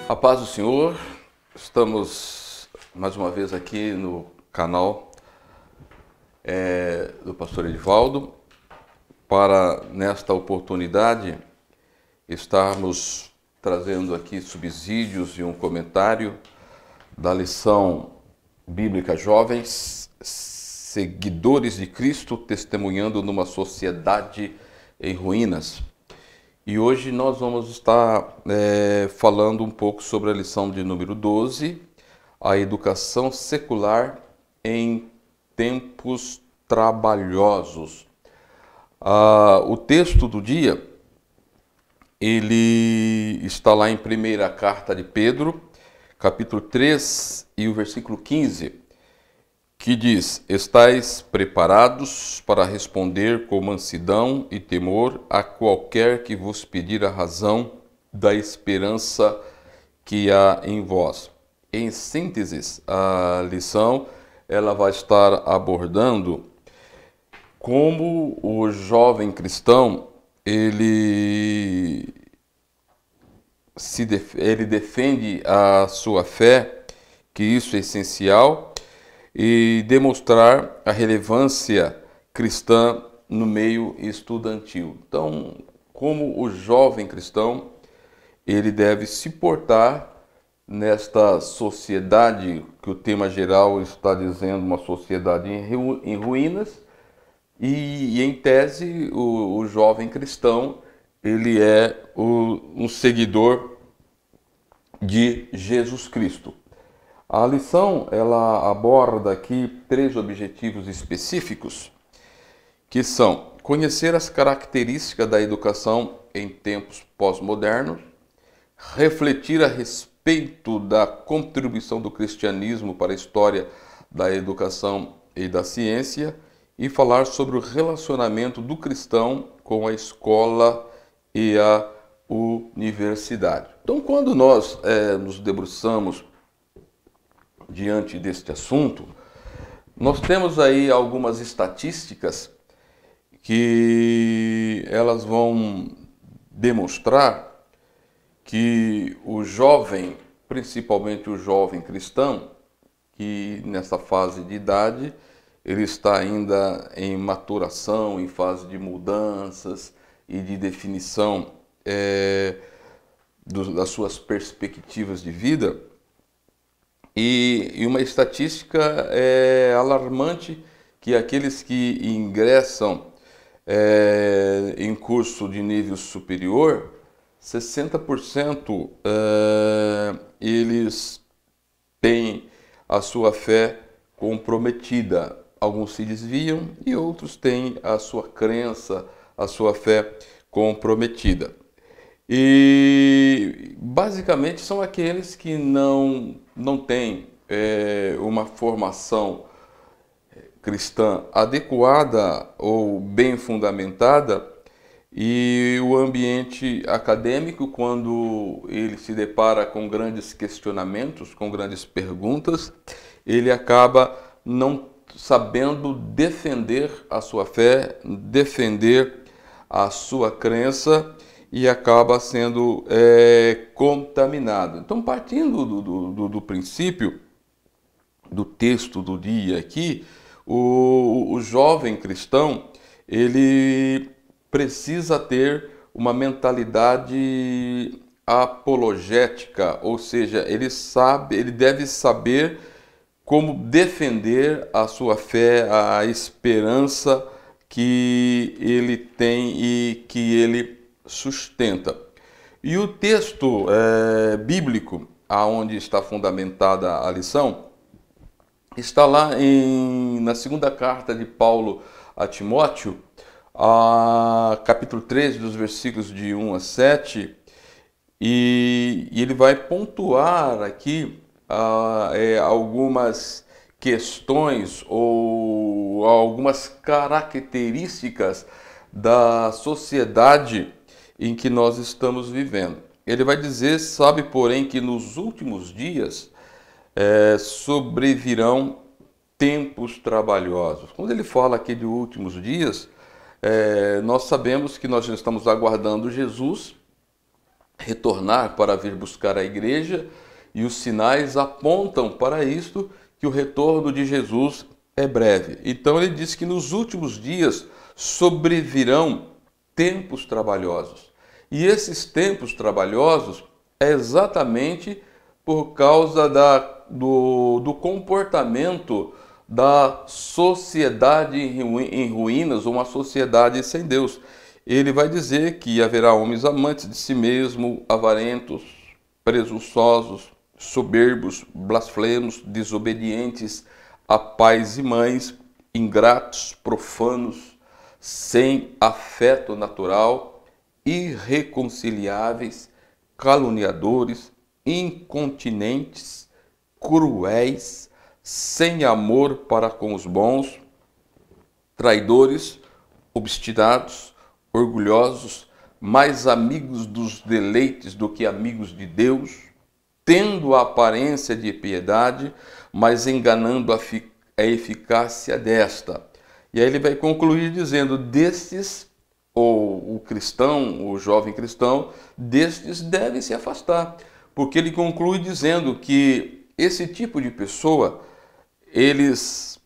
A paz do Senhor, estamos mais uma vez aqui no canal do Pastor Edivaldo para, nesta oportunidade, estarmos trazendo aqui subsídios e um comentário da lição bíblica Jovens, Seguidores de Cristo testemunhando numa sociedade em ruínas. E hoje nós vamos estar falando um pouco sobre a lição de número 12, a educação secular em tempos trabalhosos. O texto do dia, ele está lá em primeira carta de Pedro, capítulo 3 e o versículo 15, que diz: estais preparados para responder com mansidão e temor a qualquer que vos pedir a razão da esperança que há em vós. Em síntese, a lição ela vai estar abordando como o jovem cristão ele defende a sua fé, que isso é essencial, e demonstrar a relevância cristã no meio estudantil. Então, como o jovem cristão, ele deve se portar nesta sociedade, que o tema geral está dizendo, uma sociedade em ruínas, e em tese, o jovem cristão, ele é um seguidor de Jesus Cristo. A lição ela aborda aqui 3 objetivos específicos, que são conhecer as características da educação em tempos pós-modernos, refletir a respeito da contribuição do cristianismo para a história da educação e da ciência e falar sobre o relacionamento do cristão com a escola e a universidade. Então, quando nós nos debruçamos diante deste assunto, nós temos aí algumas estatísticas que elas vão demonstrar que o jovem, principalmente o jovem cristão, que nessa fase de idade, ele está ainda em maturação, em fase de mudanças e de definição das suas perspectivas de vida. E uma estatística alarmante, que aqueles que ingressam em curso de nível superior, 60% eles têm a sua fé comprometida. Alguns se desviam e outros têm a sua crença, a sua fé comprometida. E basicamente são aqueles que não têm uma formação cristã adequada ou bem fundamentada, e o ambiente acadêmico, quando ele se depara com grandes questionamentos, com grandes perguntas, ele acaba não sabendo defender a sua fé, defender a sua crença, e acaba sendo contaminado. Então, partindo do princípio do texto do dia aqui, o jovem cristão, ele precisa ter uma mentalidade apologética, ou seja, ele deve saber como defender a sua fé, a esperança que ele tem e que ele sustenta. E o texto bíblico, aonde está fundamentada a lição, está lá na segunda carta de Paulo a Timóteo, capítulo 13, dos versículos de 1 a 7, e ele vai pontuar aqui algumas questões ou algumas características da sociedade em que nós estamos vivendo. Ele vai dizer: sabe, porém, que nos últimos dias sobrevirão tempos trabalhosos. Quando ele fala aqui de últimos dias, nós sabemos que nós já estamos aguardando Jesus, retornar para vir buscar a igreja, e os sinais apontam para isto, que o retorno de Jesus é breve. Então ele diz que nos últimos dias sobrevirão tempos trabalhosos. E esses tempos trabalhosos é exatamente por causa do comportamento da sociedade em ruínas, uma sociedade sem Deus. Ele vai dizer que haverá homens amantes de si mesmo, avarentos, presunçosos, soberbos, blasfemos, desobedientes a pais e mães, ingratos, profanos, sem afeto natural, irreconciliáveis, caluniadores, incontinentes, cruéis, sem amor para com os bons, traidores, obstinados, orgulhosos, mais amigos dos deleites do que amigos de Deus, tendo a aparência de piedade, mas enganando a eficácia desta. E aí ele vai concluir dizendo: destes, ou o cristão, o jovem cristão, destes deve se afastar. Porque ele conclui dizendo que esse tipo de pessoa, eles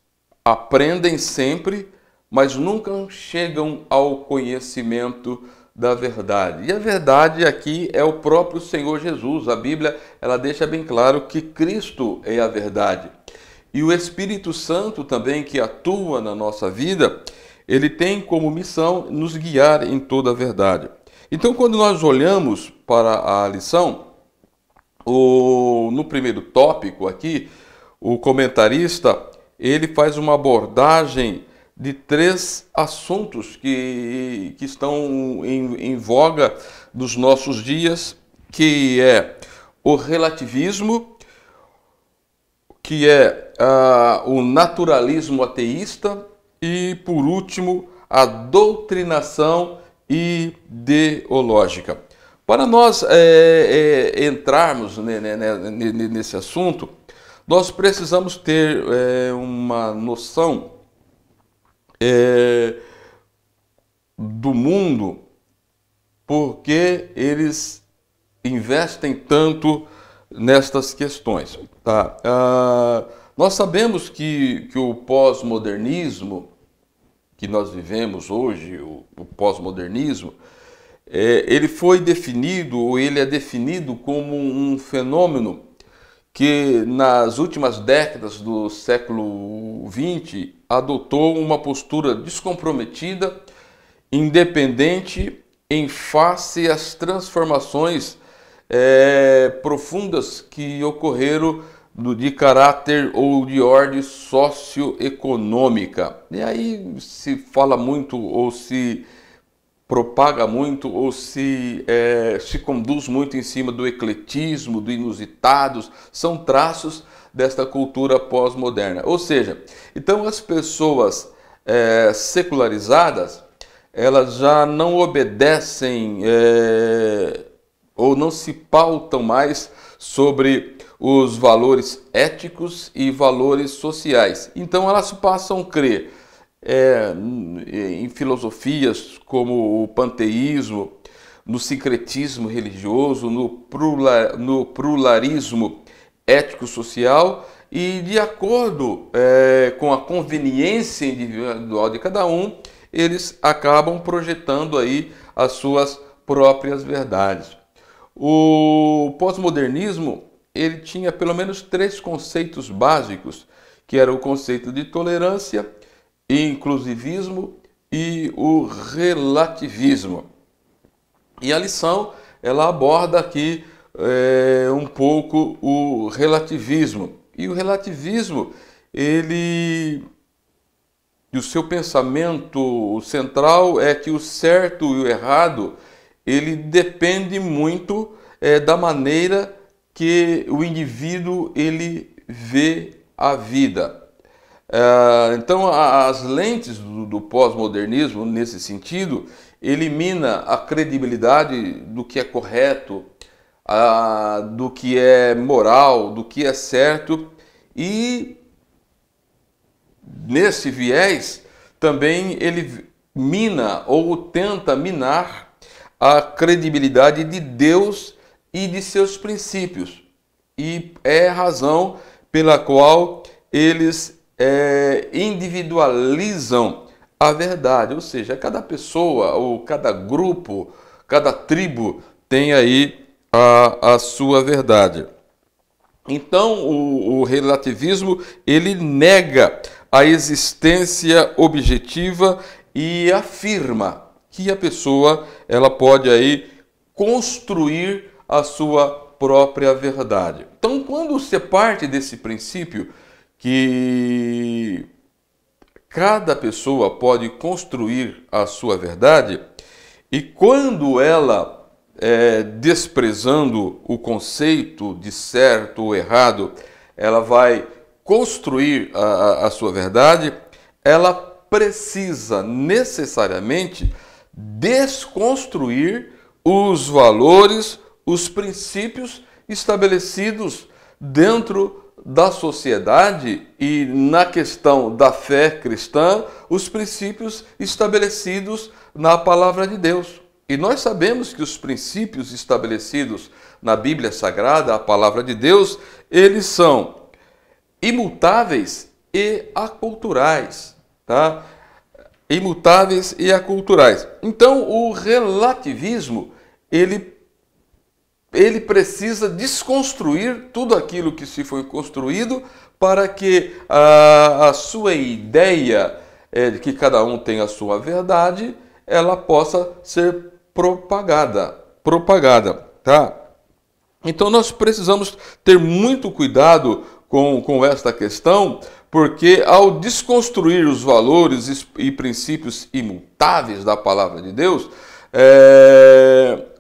aprendem sempre, mas nunca chegam ao conhecimento da verdade. E a verdade aqui é o próprio Senhor Jesus. A Bíblia, ela deixa bem claro que Cristo é a verdade. E o Espírito Santo também, que atua na nossa vida, ele tem como missão nos guiar em toda a verdade. Então, quando nós olhamos para a lição, no primeiro tópico aqui, o comentarista, ele faz uma abordagem de 3 assuntos que estão em voga nos nossos dias, que é o relativismo, que é o naturalismo ateísta e, por último, a doutrinação ideológica. Para nós entrarmos nesse assunto, nós precisamos ter uma noção do mundo, porque eles investem tanto nestas questões. Tá? Nós sabemos que o pós-modernismo que nós vivemos hoje, o pós-modernismo, ele foi definido, ou ele é definido como um fenômeno que nas últimas décadas do século XX adotou uma postura descomprometida, independente, em face às transformações profundas que ocorreram de caráter ou de ordem socioeconômica. E aí se fala muito, ou se propaga muito, ou se conduz muito em cima do ecletismo, do inusitados, são traços desta cultura pós-moderna. Ou seja, então as pessoas secularizadas, elas já não obedecem ou não se pautam mais sobre os valores éticos e valores sociais. Então elas passam a crer em filosofias como o panteísmo, no sincretismo religioso, no pluralismo ético-social, e de acordo com a conveniência individual de cada um, eles acabam projetando aí as suas próprias verdades. O pós-modernismo, ele tinha pelo menos 3 conceitos básicos, que era o conceito de tolerância, inclusivismo e o relativismo. E a lição, ela aborda aqui um pouco o relativismo. E o relativismo, e o seu pensamento central é que o certo e o errado, ele depende muito da maneira que o indivíduo ele vê a vida. Então, as lentes do pós-modernismo, nesse sentido, elimina a credibilidade do que é correto, do que é moral, do que é certo, e nesse viés também ele mina ou tenta minar a credibilidade de Deus e de seus princípios. E é a razão pela qual eles individualizam a verdade. Ou seja, cada pessoa ou cada grupo, cada tribo tem aí a sua verdade. Então, o relativismo, ele nega a existência objetiva e afirma que a pessoa ela pode aí construir a sua própria verdade. Então, quando você parte desse princípio que cada pessoa pode construir a sua verdade, e quando ela desprezando o conceito de certo ou errado, ela vai construir a sua verdade, ela precisa necessariamente desconstruir os valores, os princípios estabelecidos dentro da sociedade e na questão da fé cristã, os princípios estabelecidos na palavra de Deus. E nós sabemos que os princípios estabelecidos na Bíblia Sagrada, a palavra de Deus, eles são imutáveis e aculturais, tá? Imutáveis e aculturais. Então, o relativismo, ele precisa desconstruir tudo aquilo que se foi construído para que a sua ideia de que cada um tem a sua verdade, ela possa ser propagada, tá? Então nós precisamos ter muito cuidado com esta questão, porque ao desconstruir os valores e princípios imutáveis da palavra de Deus,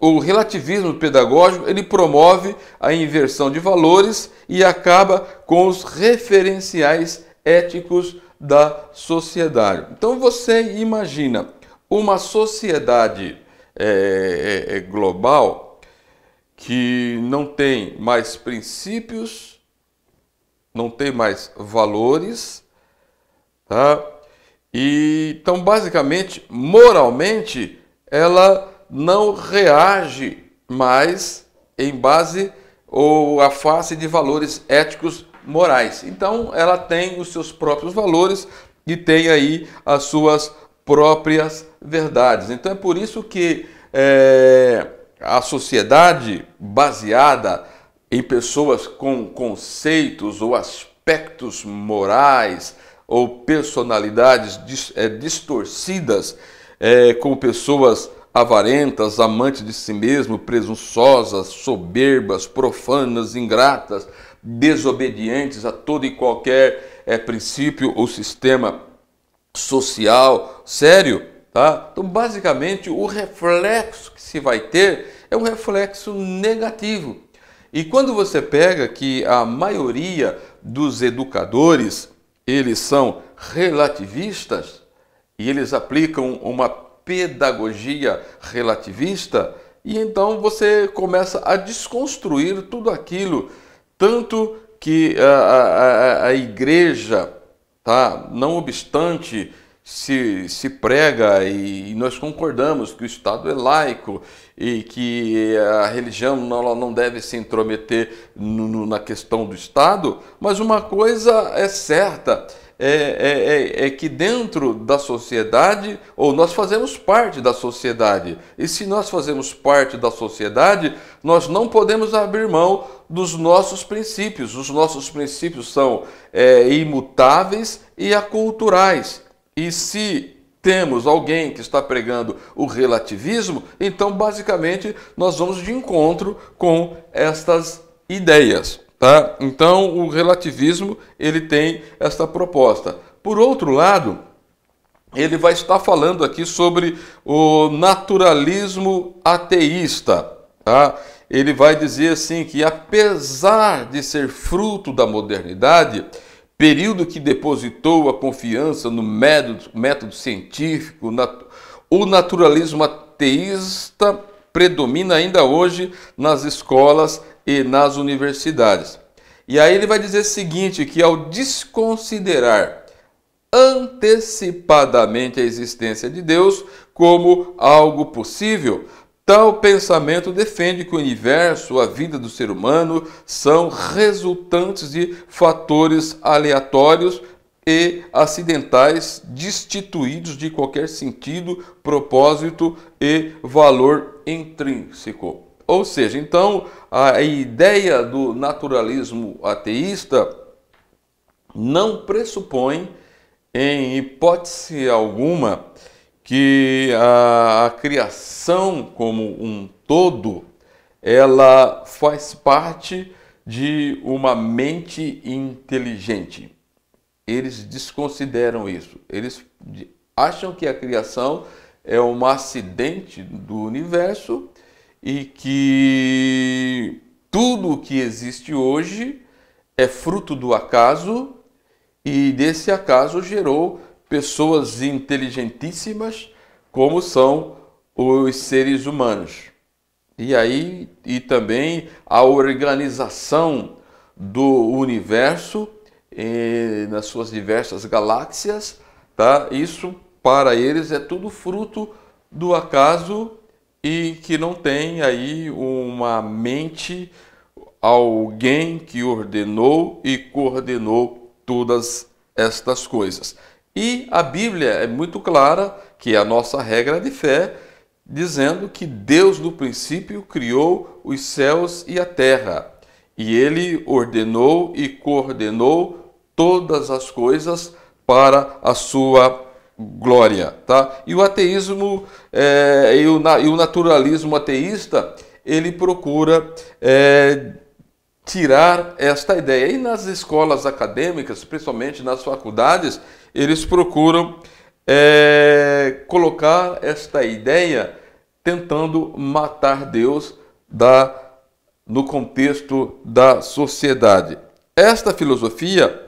o relativismo pedagógico ele promove a inversão de valores e acaba com os referenciais éticos da sociedade. Então você imagina uma sociedade global que não tem mais princípios, não tem mais valores, tá? E então basicamente, moralmente, ela não reage mais em base ou a face de valores éticos morais. Então ela tem os seus próprios valores e tem aí as suas próprias verdades. Então é por isso que a sociedade baseada em pessoas com conceitos ou aspectos morais ou personalidades distorcidas, como pessoas avarentas, amantes de si mesmo, presunçosas, soberbas, profanas, ingratas, desobedientes a todo e qualquer princípio ou sistema social sério, tá? Então, basicamente, o reflexo que se vai ter é um reflexo negativo. E quando você pega que a maioria dos educadores, eles são relativistas e eles aplicam uma pedagogia relativista, e então você começa a desconstruir tudo aquilo, tanto que a igreja, tá? Não obstante se prega e nós concordamos que o Estado é laico e que a religião não deve se intrometer na questão do Estado, mas uma coisa é certa, é que dentro da sociedade, ou nós fazemos parte da sociedade, e se nós fazemos parte da sociedade, nós não podemos abrir mão dos nossos princípios. Os nossos princípios são imutáveis e aculturais. E se temos alguém que está pregando o relativismo, então basicamente nós vamos de encontro com estas ideias, tá? Então o relativismo ele tem esta proposta. Por outro lado, ele vai estar falando aqui sobre o naturalismo ateísta, tá? Ele vai dizer assim que apesar de ser fruto da modernidade, período que depositou a confiança no método científico, o naturalismo ateísta predomina ainda hoje nas escolas e nas universidades. E aí ele vai dizer o seguinte, que ao desconsiderar antecipadamente a existência de Deus como algo possível, Tal pensamento defende que o universo, a vida do ser humano, são resultantes de fatores aleatórios e acidentais, destituídos de qualquer sentido, propósito e valor intrínseco. Ou seja, então, a ideia do naturalismo ateísta não pressupõe, em hipótese alguma, que a criação como um todo, ela faz parte de uma mente inteligente. Eles desconsideram isso. Eles acham que a criação é um acidente do universo e que tudo o que existe hoje é fruto do acaso, e desse acaso gerou pessoas inteligentíssimas como são os seres humanos. E também a organização do universo nas suas diversas galáxias, tá? Isso para eles é tudo fruto do acaso e que não tem aí uma mente, alguém que ordenou e coordenou todas estas coisas. E a Bíblia é muito clara, que é a nossa regra de fé, dizendo que Deus no princípio criou os céus e a terra, e Ele ordenou e coordenou todas as coisas para a sua glória, tá? E o ateísmo e o naturalismo ateísta, ele procura tirar esta ideia. E nas escolas acadêmicas, principalmente nas faculdades, eles procuram colocar esta ideia tentando matar Deus no contexto da sociedade. Esta filosofia,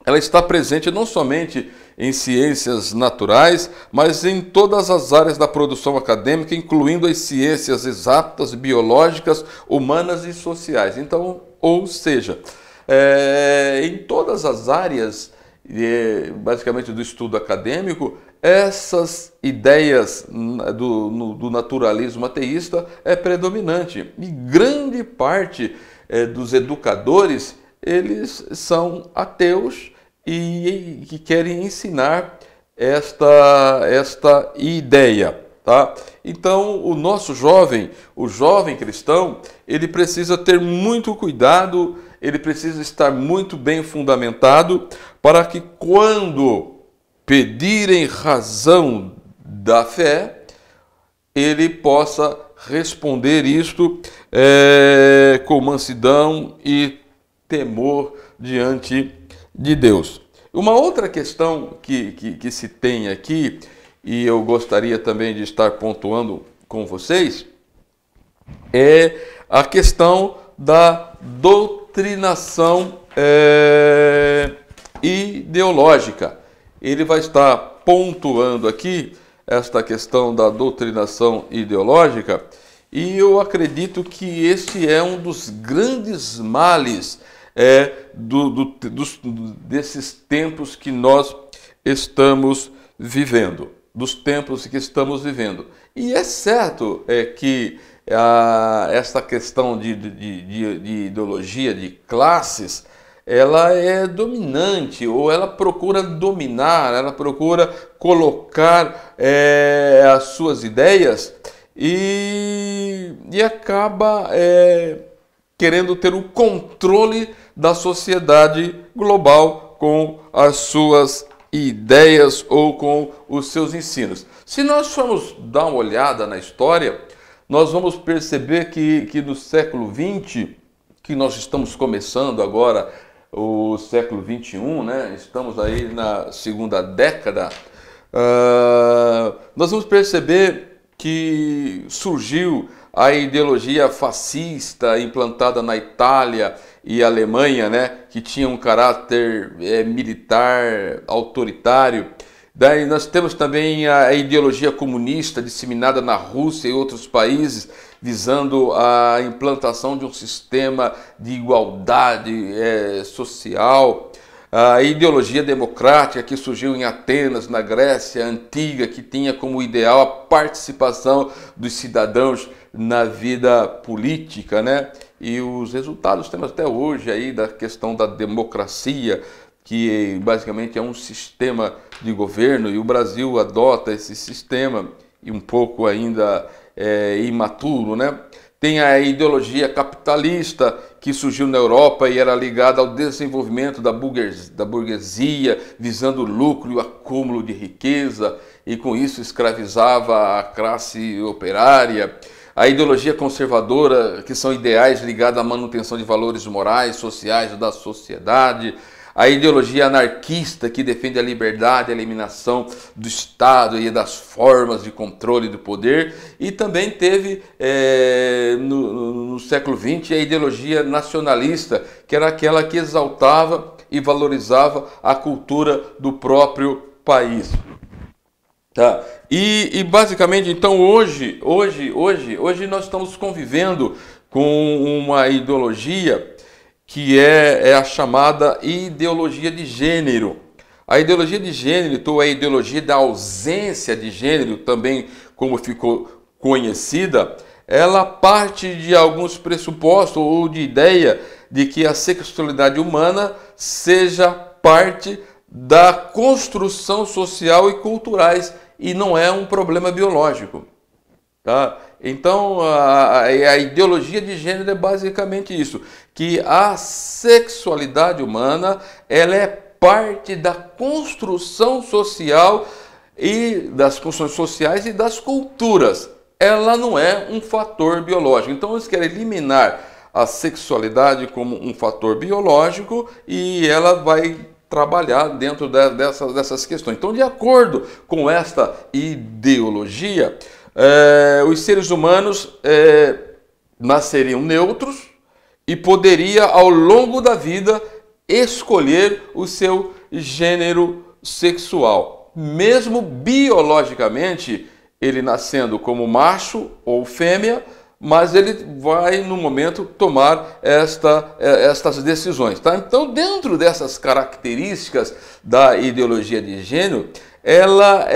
ela está presente não somente em ciências naturais, mas em todas as áreas da produção acadêmica, incluindo as ciências exatas, biológicas, humanas e sociais. Então, ou seja, em todas as áreas, basicamente do estudo acadêmico, essas ideias do naturalismo ateísta é predominante. E grande parte dos educadores, eles são ateus e que querem ensinar esta ideia, tá? Então, o nosso jovem, o jovem cristão, ele precisa ter muito cuidado, ele precisa estar muito bem fundamentado para que quando pedirem razão da fé, ele possa responder isto com mansidão e temor diante de Deus. Uma outra questão que se tem aqui, e eu gostaria também de estar pontuando com vocês, é a questão da doutrinação ideológica. Ele vai estar pontuando aqui esta questão da doutrinação ideológica, e eu acredito que este é um dos grandes males desses tempos que nós estamos vivendo, dos tempos que estamos vivendo. E é certo que esta questão de ideologia, de classes, ela é dominante, ou ela procura dominar, ela procura colocar as suas ideias e acaba querendo ter o controle da sociedade global com as suas ideias ou com os seus ensinos. Se nós formos dar uma olhada na história, nós vamos perceber que no século XX, que nós estamos começando agora, o século XXI, né? Estamos aí na segunda década, nós vamos perceber que surgiu a ideologia fascista implantada na Itália e Alemanha, né, que tinha um caráter militar, autoritário. Daí nós temos também a ideologia comunista disseminada na Rússia e outros países, visando a implantação de um sistema de igualdade social. A ideologia democrática que surgiu em Atenas, na Grécia Antiga, que tinha como ideal a participação dos cidadãos na vida política, né? E os resultados temos até hoje aí da questão da democracia, que basicamente é um sistema de governo, e o Brasil adota esse sistema, e um pouco ainda imaturo, né? Tem a ideologia capitalista que surgiu na Europa e era ligada ao desenvolvimento da burguesia, visando o lucro e o acúmulo de riqueza, e com isso escravizava a classe operária. A ideologia conservadora, que são ideais ligados à manutenção de valores morais, sociais da sociedade. A ideologia anarquista, que defende a liberdade, a eliminação do Estado e das formas de controle do poder. E também teve, no século XX, a ideologia nacionalista, que era aquela que exaltava e valorizava a cultura do próprio país. Tá? E basicamente, então, hoje nós estamos convivendo com uma ideologia que é a chamada ideologia de gênero. A ideologia de gênero, ou a ideologia da ausência de gênero, também como ficou conhecida, ela parte de alguns pressupostos ou de ideia de que a sexualidade humana seja parte da construção social e culturais e não é um problema biológico. Tá? Então, a ideologia de gênero é basicamente isso, que a sexualidade humana ela é parte da construção social e das construções sociais e das culturas. Ela não é um fator biológico. Então, eles querem eliminar a sexualidade como um fator biológico e ela vai trabalhar dentro dessas questões. Então, de acordo com esta ideologia, os seres humanos nasceriam neutros e poderia, ao longo da vida, escolher o seu gênero sexual. Mesmo biologicamente, ele nascendo como macho ou fêmea, mas ele vai, no momento, tomar estas decisões. Tá? Então, dentro dessas características da ideologia de gênero, ela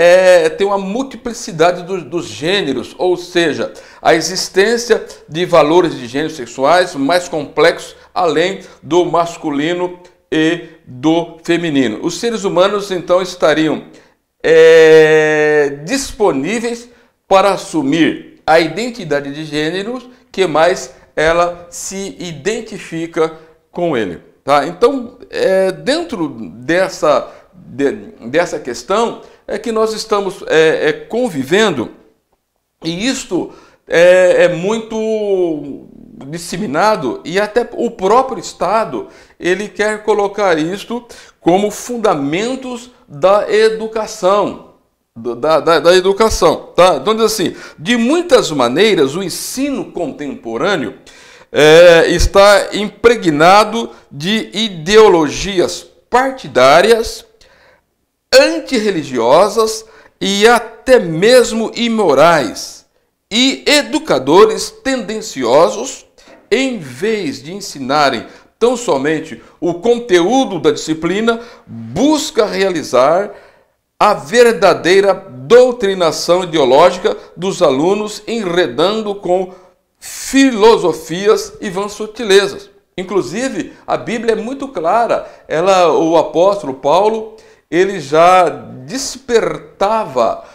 tem uma multiplicidade dos gêneros, ou seja, a existência de valores de gêneros sexuais mais complexos, além do masculino e do feminino. Os seres humanos, então, estariam disponíveis para assumir a identidade de gênero que mais ela se identifica com ele. Tá? Então, dentro dessa questão é que nós estamos convivendo, e isto é muito disseminado, e até o próprio Estado ele quer colocar isto como fundamentos da educação. Da educação, tá? Então, diz assim, de muitas maneiras, o ensino contemporâneo está impregnado de ideologias partidárias, antirreligiosas e até mesmo imorais, e educadores tendenciosos, em vez de ensinarem tão somente o conteúdo da disciplina, busca realizar a verdadeira doutrinação ideológica dos alunos, enredando com filosofias e vãs sutilezas. Inclusive, a Bíblia é muito clara. O apóstolo Paulo, ele já despertava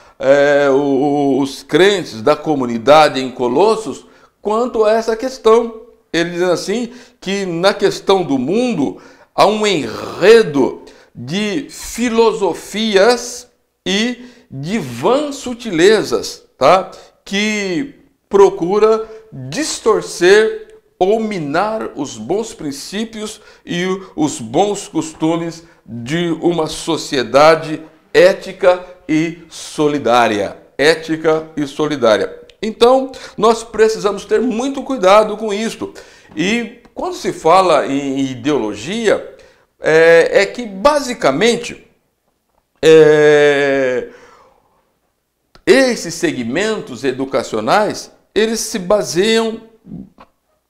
os crentes da comunidade em Colossos quanto a essa questão. Ele diz assim, que na questão do mundo há um enredo de filosofias e de vãs sutilezas, tá? Que procura distorcer ou minar os bons princípios e os bons costumes de uma sociedade ética e solidária. Ética e solidária. Então, nós precisamos ter muito cuidado com isto. E quando se fala em ideologia, que basicamente esses segmentos educacionais, eles se baseiam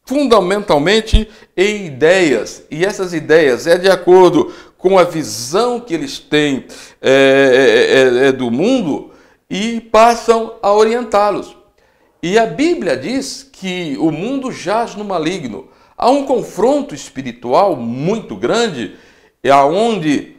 fundamentalmente em ideias, e essas ideias de acordo com a visão que eles têm do mundo e passam a orientá-los. E a Bíblia diz que o mundo jaz no maligno. Há um confronto espiritual muito grande, onde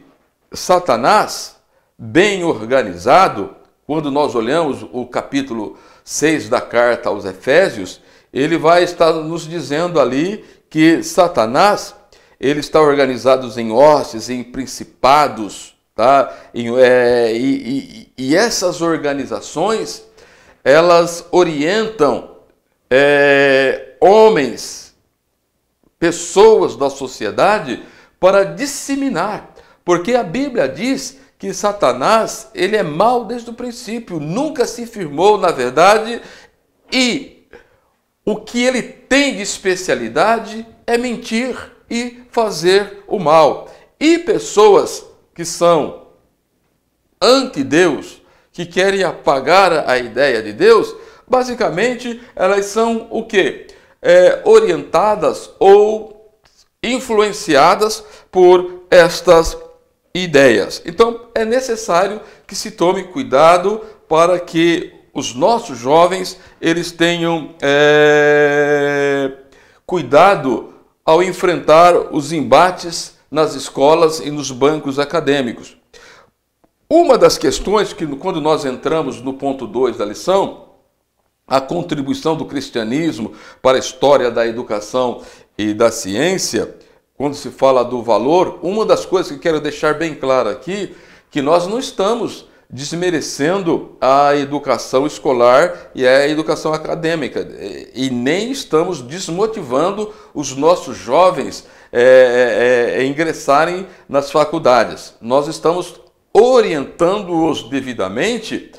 Satanás, bem organizado, quando nós olhamos o capítulo 6 da carta aos Efésios, ele vai estar nos dizendo ali que Satanás, ele está organizado em hostes, em principados, tá? E essas organizações, elas orientam homens, pessoas da sociedade para disseminar, porque a Bíblia diz que Satanás, ele é mau desde o princípio, nunca se firmou na verdade, e o que ele tem de especialidade é mentir e fazer o mal. E pessoas que são anti-Deus, que querem apagar a ideia de Deus, basicamente elas são o quê? Orientadas ou influenciadas por estas ideias. Então é necessário que se tome cuidado para que os nossos jovens eles tenham cuidado ao enfrentar os embates nas escolas e nos bancos acadêmicos. Uma das questões que, quando nós entramos no ponto 2 da lição, a contribuição do cristianismo para a história da educação e da ciência, quando se fala do valor, uma das coisas que quero deixar bem claro aqui, que nós não estamos desmerecendo a educação escolar e a educação acadêmica, e nem estamos desmotivando os nossos jovens a ingressarem nas faculdades. Nós estamos orientando-os devidamente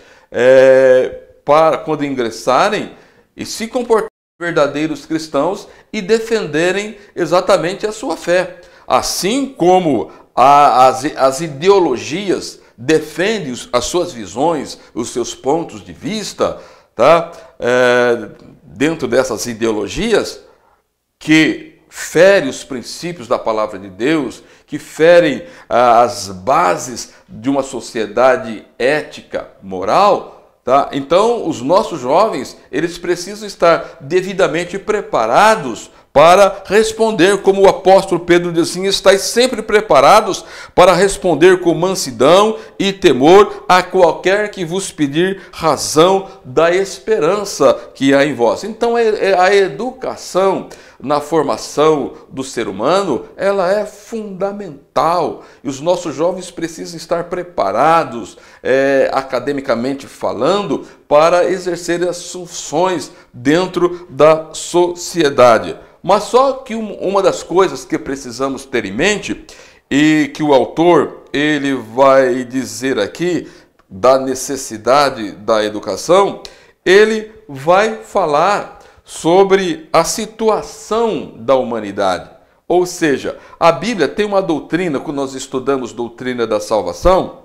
para, quando ingressarem, e se comportarem verdadeiros cristãos e defenderem exatamente a sua fé. Assim como as ideologias defendem as suas visões, os seus pontos de vista, tá? Dentro dessas ideologias que ferem os princípios da palavra de Deus, que ferem as bases de uma sociedade ética, moral, tá? Então, os nossos jovens, eles precisam estar devidamente preparados para responder, como o apóstolo Pedro diz assim, estáis sempre preparados para responder com mansidão e temor a qualquer que vos pedir razão da esperança que há em vós. Então, a educação na formação do ser humano, ela é fundamental. E os nossos jovens precisam estar preparados, academicamente falando, para exercer as funções dentro da sociedade. Mas só que uma das coisas que precisamos ter em mente, e que o autor ele vai dizer aqui, da necessidade da educação, ele vai falar sobre a situação da humanidade. Ou seja, a Bíblia tem uma doutrina, quando nós estudamos doutrina da salvação,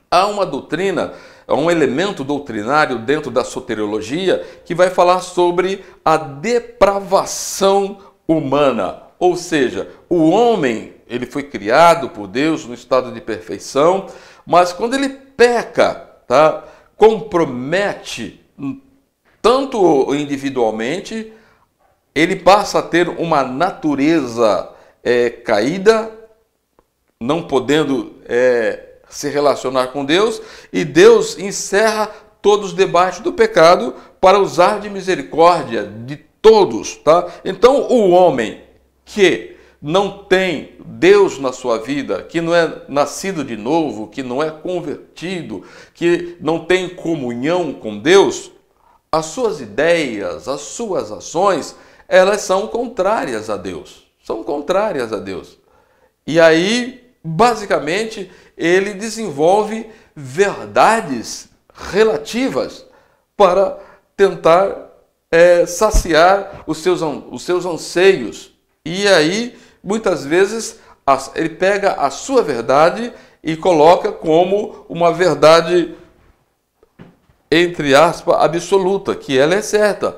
há uma doutrina, um elemento doutrinário dentro da soteriologia que vai falar sobre a depravação humana. Ou seja, o homem, ele foi criado por Deus no estado de perfeição, mas quando ele peca, tá, compromete tanto individualmente, ele passa a ter uma natureza caída, não podendo se relacionar com Deus, e Deus encerra todos debaixo do pecado para usar de misericórdia de todos, tá? Então, o homem que não tem Deus na sua vida, que não é nascido de novo, que não é convertido, que não tem comunhão com Deus, as suas ideias, as suas ações, elas são contrárias a Deus. São contrárias a Deus. E aí, basicamente, ele desenvolve verdades relativas para tentar saciar os seus anseios. E aí, muitas vezes, ele pega a sua verdade e coloca como uma verdade, entre aspas, absoluta, que ela é certa.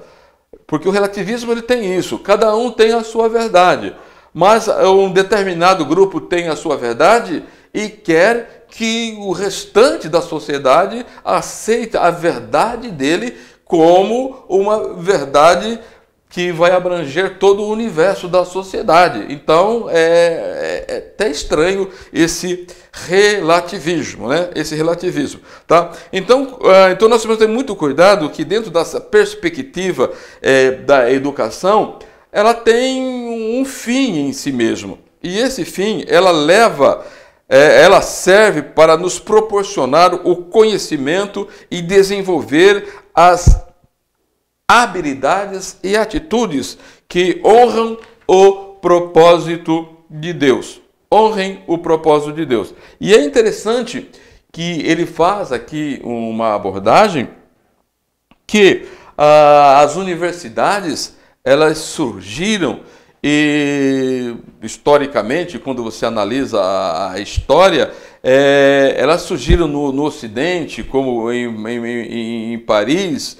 Porque o relativismo ele tem isso, cada um tem a sua verdade. mas um determinado grupo tem a sua verdade e quer que o restante da sociedade aceite a verdade dele como uma verdade que vai abranger todo o universo da sociedade. Então, é até estranho esse relativismo, né? Esse relativismo, tá? Então nós temos que ter muito cuidado que dentro dessa perspectiva da educação, ela tem um fim em si mesmo. E esse fim, ela serve para nos proporcionar o conhecimento e desenvolver as habilidades e atitudes que honram o propósito de Deus. Honrem o propósito de Deus. E é interessante que ele faz aqui uma abordagem que as universidades, elas surgiram e, historicamente, quando você analisa a história, elas surgiram no Ocidente, como em Paris,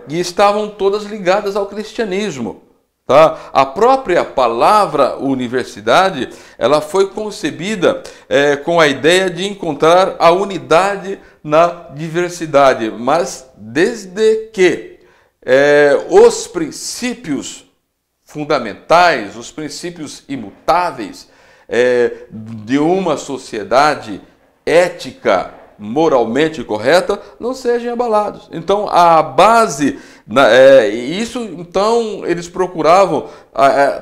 e estavam todas ligadas ao cristianismo. Tá? A própria palavra universidade, ela foi concebida com a ideia de encontrar a unidade na diversidade, mas desde que os princípios fundamentais, os princípios imutáveis de uma sociedade ética, moralmente correta, não sejam abalados. Então, a base, então, eles procuravam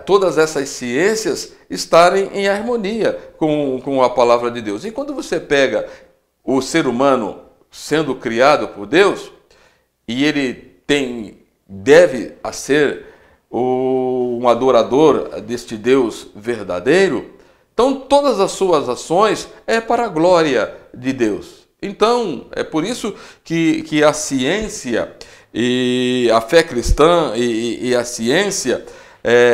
todas essas ciências estarem em harmonia com a palavra de Deus. E quando você pega o ser humano sendo criado por Deus, e ele deve ser um adorador deste Deus verdadeiro, então todas as suas ações é para a glória de Deus. Então, é por isso que a ciência e a fé cristã e a ciência,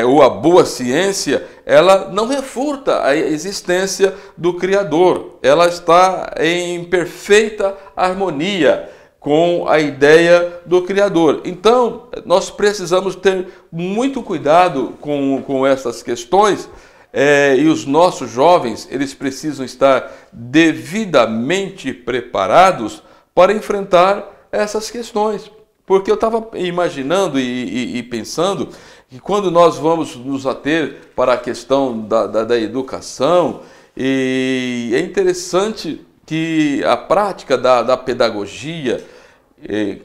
ou a boa ciência, ela não refuta a existência do Criador. Ela está em perfeita harmonia com a ideia do Criador. Então, nós precisamos ter muito cuidado com essas questões, e os nossos jovens, eles precisam estar devidamente preparados para enfrentar essas questões. Porque eu estava imaginando e pensando que quando nós vamos nos ater para a questão da educação, e é interessante que a prática da pedagogia,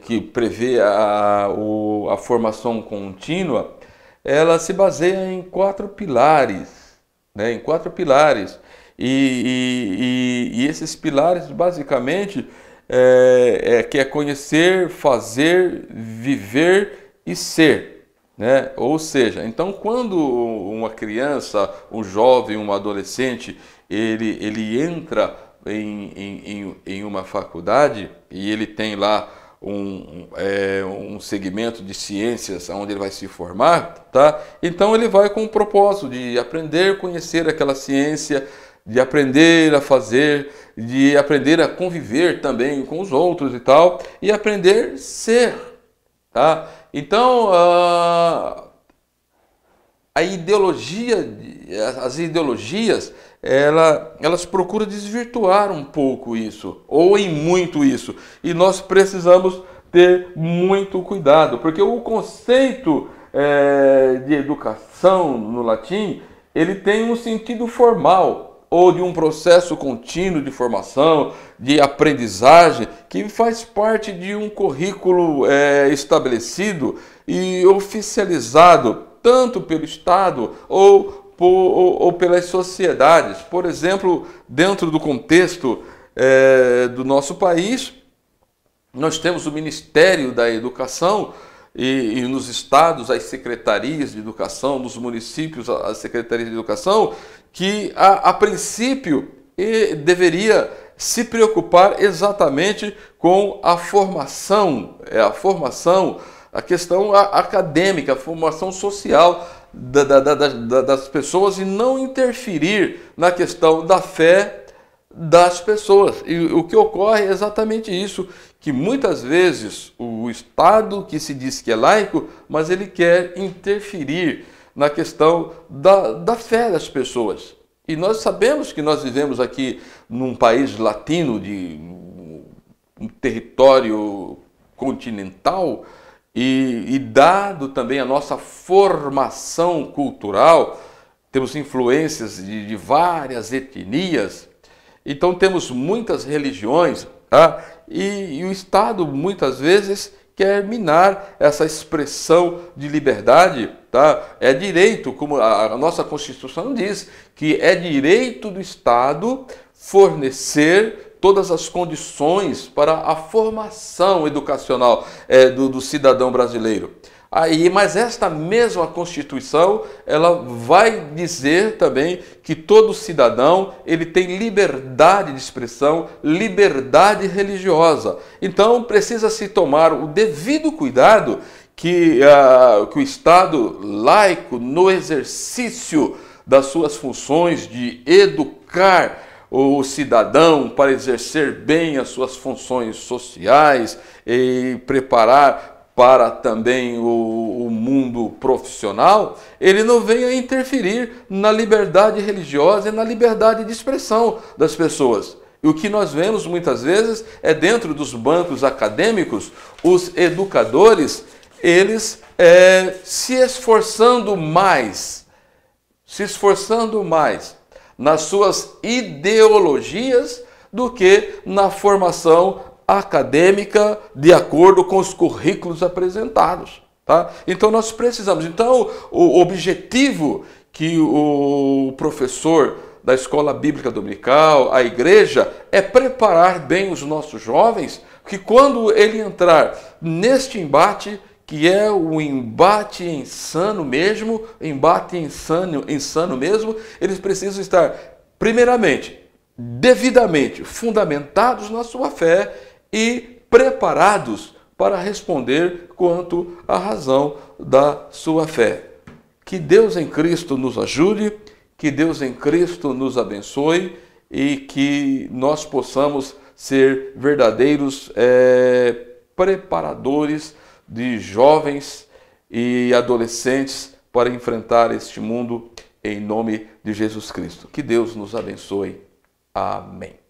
que prevê a formação contínua, ela se baseia em 4 pilares. Em 4 pilares. E esses pilares, basicamente, que é conhecer, fazer, viver e ser. Né? Ou seja, então quando uma criança, um jovem, um adolescente, ele entra em uma faculdade e ele tem lá um segmento de ciências onde ele vai se formar, tá? Então ele vai com o propósito de aprender, conhecer aquela ciência, de aprender a fazer, de aprender a conviver também com os outros e tal, e aprender a ser, tá? Então as ideologias, elas procuram desvirtuar um pouco isso, ou em muito isso, e nós precisamos ter muito cuidado, porque o conceito de educação no latim, ele tem um sentido formal, ou de um processo contínuo de formação, de aprendizagem, que faz parte de um currículo estabelecido e oficializado, tanto pelo Estado ou pelas sociedades. Por exemplo, dentro do contexto do nosso país, nós temos o Ministério da Educação e nos estados as secretarias de educação, nos municípios as secretarias de educação, que a princípio deveria se preocupar exatamente com a formação, a questão acadêmica, a formação social das pessoas e não interferir na questão da fé das pessoas. E o que ocorre é exatamente isso, que muitas vezes o Estado, que se diz que é laico, mas ele quer interferir na questão da fé das pessoas. E nós sabemos que nós vivemos aqui num país latino, de um território continental, e dado também a nossa formação cultural, temos influências de várias etnias, então temos muitas religiões, tá? E o Estado muitas vezes quer minar essa expressão de liberdade, tá? É direito, como a nossa Constituição diz, que é direito do Estado fornecer todas as condições para a formação educacional do cidadão brasileiro. Mas esta mesma Constituição, ela vai dizer também que todo cidadão ele tem liberdade de expressão, liberdade religiosa. Então precisa se tomar o devido cuidado que o Estado laico, no exercício das suas funções de educar o cidadão para exercer bem as suas funções sociais e preparar para também o mundo profissional, ele não venha interferir na liberdade religiosa e na liberdade de expressão das pessoas. E o que nós vemos muitas vezes é dentro dos bancos acadêmicos, os educadores, eles se esforçando mais nas suas ideologias do que na formação acadêmica de acordo com os currículos apresentados. Tá? Então nós precisamos. Então o objetivo que o professor da escola bíblica dominical, a igreja, é preparar bem os nossos jovens, que quando ele entrar neste embate, que é o embate insano mesmo, eles precisam estar, primeiramente, devidamente fundamentados na sua fé e preparados para responder quanto à razão da sua fé. Que Deus em Cristo nos ajude, que Deus em Cristo nos abençoe e que nós possamos ser verdadeiros preparadores de jovens e adolescentes para enfrentar este mundo em nome de Jesus Cristo. Que Deus nos abençoe. Amém.